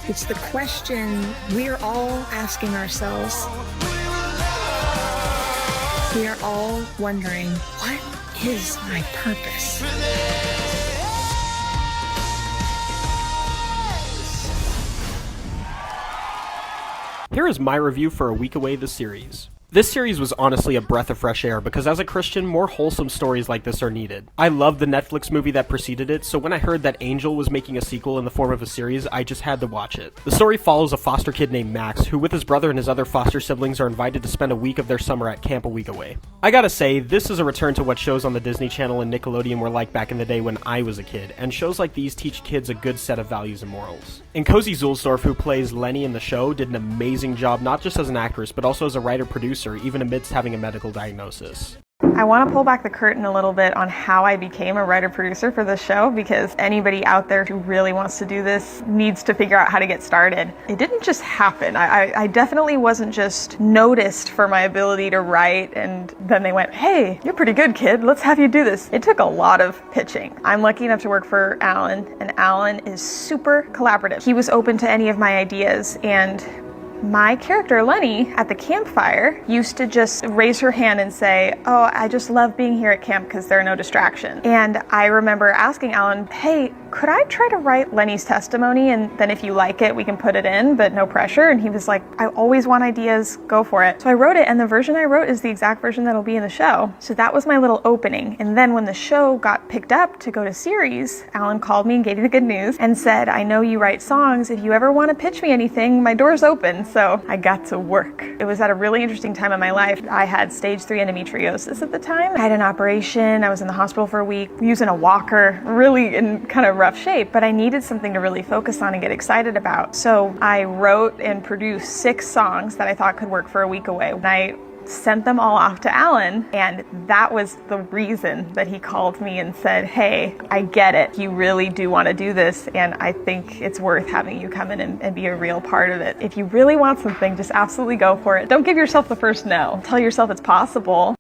It's the question we're all asking ourselves. We are all wondering, what is my purpose? Here is my review for Aweegaway the series. This series was honestly a breath of fresh air because as a Christian, more wholesome stories like this are needed. I loved the Netflix movie that preceded it, so when I heard that Angel was making a sequel in the form of a series, I just had to watch it. The story follows a foster kid named Max, who with his brother and his other foster siblings are invited to spend a week of their summer at Camp Aweegaway. I gotta say, this is a return to what shows on the Disney Channel and Nickelodeon were like back in the day when I was a kid, and shows like these teach kids a good set of values and morals. And Cozy Zulsdorf, who plays Lenny in the show, did an amazing job not just as an actress, but also as a writer-producer, even amidst having a medical diagnosis. I want to pull back the curtain a little bit on how I became a writer-producer for this show, because anybody out there who really wants to do this needs to figure out how to get started. It didn't just happen. I definitely wasn't just noticed for my ability to write and then they went, "Hey, you're pretty good, kid. Let's have you do this." It took a lot of pitching. I'm lucky enough to work for Alan, and Alan is super collaborative. He was open to any of my ideas, and my character, Lenny, at the campfire, used to just raise her hand and say, "Oh, I just love being here at camp because there are no distractions." And I remember asking Alan, "Hey, could I try to write Lenny's testimony, and then if you like it, we can put it in, but no pressure?" And he was like, "I always want ideas, go for it." So I wrote it, and the version I wrote is the exact version that'll be in the show. So that was my little opening. And then when the show got picked up to go to series, Alan called me and gave me the good news and said, "I know you write songs. If you ever want to pitch me anything, my door's open." So I got to work. It was at a really interesting time in my life. I had stage 3 endometriosis at the time. I had an operation. I was in the hospital for a week, using a walker, really in kind of rough shape, but I needed something to really focus on and get excited about. So I wrote and produced 6 songs that I thought could work for Aweegaway. And I sent them all off to Alan, and that was the reason that he called me and said, "Hey, I get it. You really do want to do this, and I think it's worth having you come in and be a real part of it. If you really want something, just absolutely go for it. Don't give yourself the first no. Tell yourself it's possible."